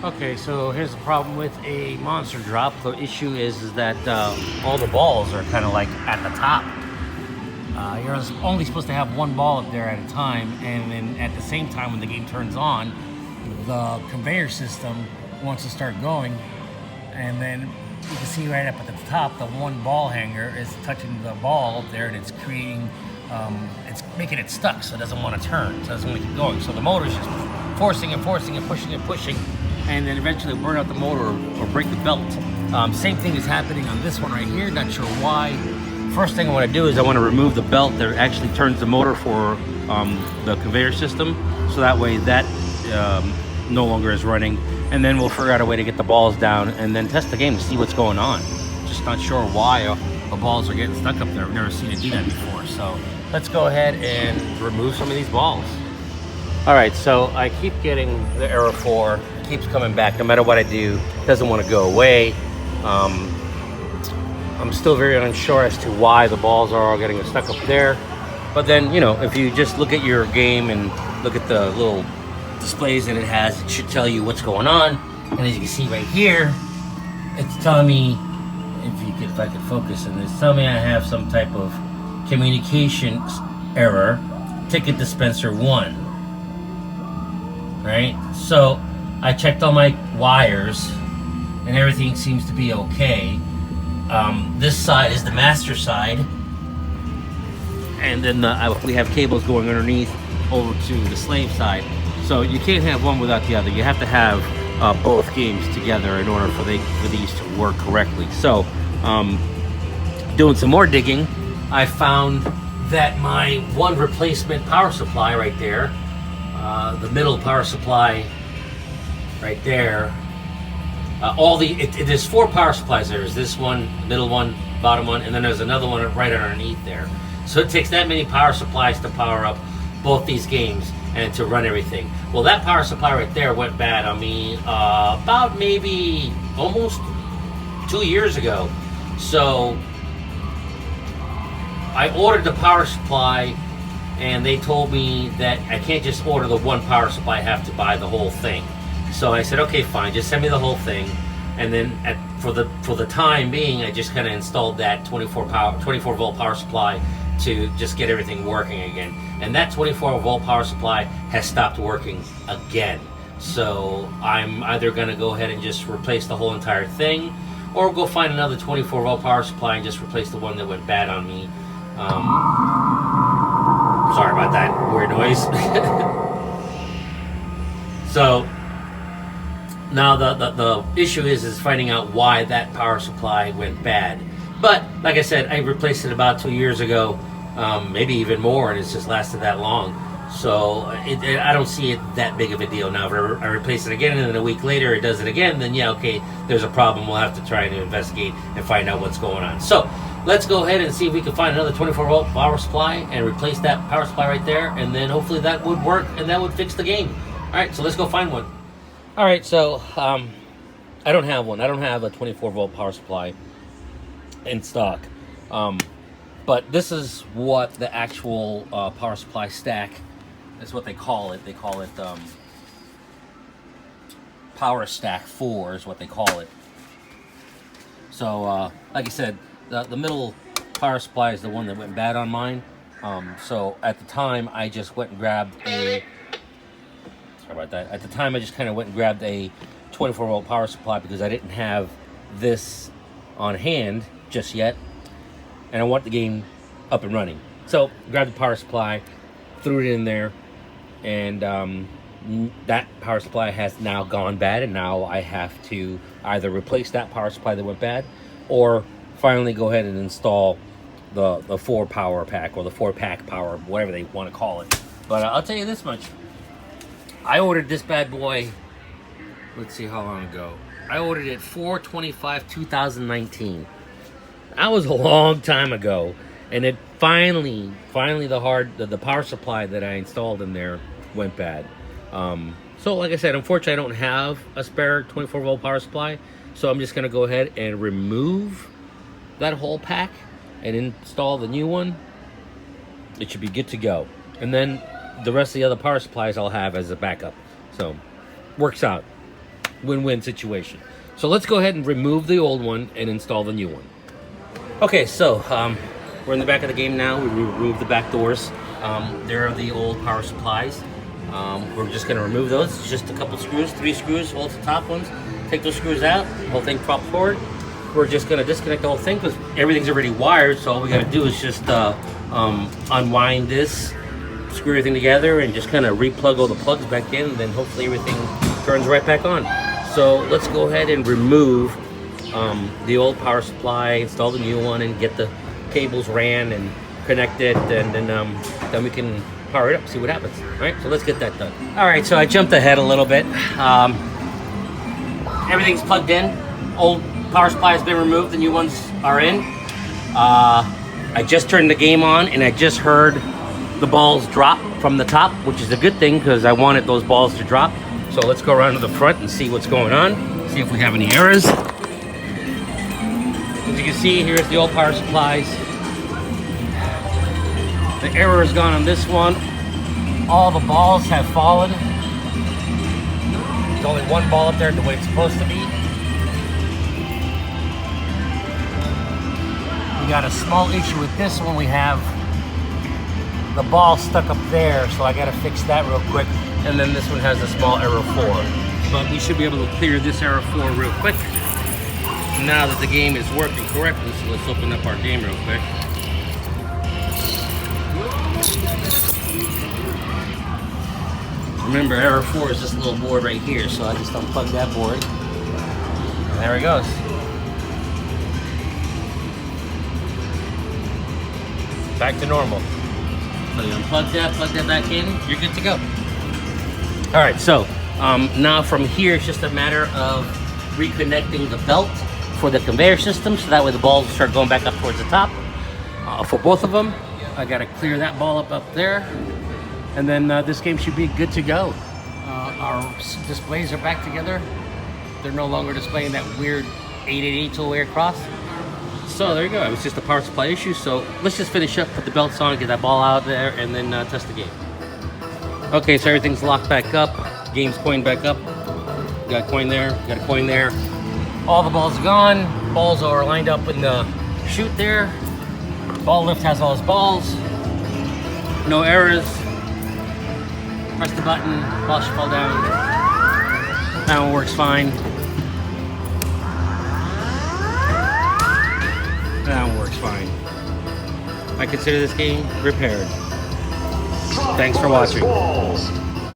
Okay, so here's the problem with a monster drop. The issue is that all the balls are kind of like at the top. You're only supposed to have one ball up there at a time, and then at the same time when the game turns on, the conveyor system wants to start going, and then you can see right up at the top, the one ball hanger is touching the ball up there, and it's creating, it's making it stuck, so it doesn't want to turn, so it doesn't want to keep going. So the motor's just forcing and forcing and pushing and pushing, and then eventually burn out the motor or break the belt. Same thing is happening on this one right here, not sure why. First thing I want to do is I want to remove the belt that actually turns the motor for the conveyor system, so that way that no longer is running, and then we'll figure out a way to get the balls down and then test the game to see what's going on. Just not sure why the balls are getting stuck up there. I've never seen it do that before, so let's go ahead and remove some of these balls. All right, so I keep getting the error 4. It keeps coming back no matter what I do. It doesn't want to go away. I'm still very unsure as to why the balls are all getting stuck up there. But then, you know, if you just look at your game and look at the little displays that it has, it should tell you what's going on. And as you can see right here, it's telling me, if I could focus on this, telling me I have some type of communications error, ticket dispenser 1. Right? So I checked all my wires and everything seems to be okay. This side is the master side, and then we have cables going underneath over to the slave side. So you can't have one without the other. You have to have both games together in order for these to work correctly. So doing some more digging, I found that my one replacement power supply right there, the middle power supply right there, there's 4 power supplies there. There's this one, middle one, bottom one, and then there's another one right underneath there. So it takes that many power supplies to power up both these games and to run everything. Well, that power supply right there went bad on me about maybe almost 2 years ago. So I ordered the power supply, and they told me that I can't just order the one power supply, I have to buy the whole thing. So I said, okay, fine, just send me the whole thing. And then for the time being, I just kind of installed that 24 volt power supply to just get everything working again. And that 24 volt power supply has stopped working again. So I'm either going to go ahead and just replace the whole entire thing, or go find another 24 volt power supply and just replace the one that went bad on me. Sorry about that weird noise. So now the issue is finding out why that power supply went bad. But like I said, I replaced it about 2 years ago, maybe even more, and it's just lasted that long. So I don't see it that big of a deal now. If I replace it again and then a week later it does it again, then yeah, okay, there's a problem. We'll have to try to investigate and find out what's going on. So let's go ahead and see if we can find another 24 volt power supply and replace that power supply right there, and then hopefully that would work and that would fix the game. All right, so let's go find one. All right, so I don't have one. I don't have a 24 volt power supply in stock. But this is what the actual power supply stack, that's what they call it. They call it Power Stack 4 is what they call it. So like I said, the middle power supply is the one that went bad on mine. So at the time I just went and grabbed a, sorry about that. At the time I just kind of went and grabbed a 24 volt power supply because I didn't have this on hand just yet, and I want the game up and running. So grabbed the power supply, threw it in there, and that power supply has now gone bad, and now I have to either replace that power supply that went bad, or finally go ahead and install the 4 power pack, or the 4-pack power, whatever they want to call it. But I'll tell you this much. I ordered this bad boy, let's see how long ago. I ordered it 4/25/2019. That was a long time ago. And it finally the power supply that I installed in there went bad. So like I said, unfortunately I don't have a spare 24 volt power supply. So I'm just gonna go ahead and remove that whole pack and install the new one. It should be good to go. And then the rest of the other power supplies I'll have as a backup. So works out. Win-win situation. So let's go ahead and remove the old one and install the new one. Okay, so we're in the back of the game now. We removed the back doors. There are the old power supplies. We're just gonna remove those. It's just a couple screws, 3 screws, hold the top ones. Take those screws out, the whole thing propped forward. We're just gonna disconnect the whole thing because everything's already wired, so all we gotta do is just unwind this, screw everything together, and just kind of replug all the plugs back in, and then hopefully everything turns right back on. So let's go ahead and remove the old power supply, install the new one, and get the cables ran and connected, and then we can power it up, see what happens. All right, so let's get that done. All right, so I jumped ahead a little bit. Everything's plugged in. Old power supply has been removed, the new ones are in. I just turned the game on and I just heard the balls drop from the top, which is a good thing because I wanted those balls to drop. So let's go around to the front and see what's going on, see if we have any errors. As you can see, here's the old power supplies. The error is gone on this one. All the balls have fallen. There's only one ball up there the way it's supposed to be. We got a small issue with this one. We have the ball stuck up there, so I gotta fix that real quick. And then this one has a small error 4. But we should be able to clear this error 4 real quick. Now that the game is working correctly, so let's open up our game real quick. Remember, error 4 is this little board right here, so I just unplug that board. And there it goes. Back to normal. So you unplug that, plug that back in, you're good to go. All right, so now from here, it's just a matter of reconnecting the belt for the conveyor system, so that way the balls start going back up towards the top. For both of them, I gotta clear that ball up there. And then this game should be good to go. Our displays are back together. They're no longer displaying that weird 888 all the way across. So there you go. It was just a power supply issue. So let's just finish up, put the belts on, get that ball out there, and then test the game. Okay, so everything's locked back up. Game's coined back up. Got a coin there, got a coin there. All the balls are gone. Balls are lined up in the chute there. Ball lift has all his balls. No errors. Press the button, ball should fall down. That one works fine. That one works fine. I consider this game repaired. Thanks for watching.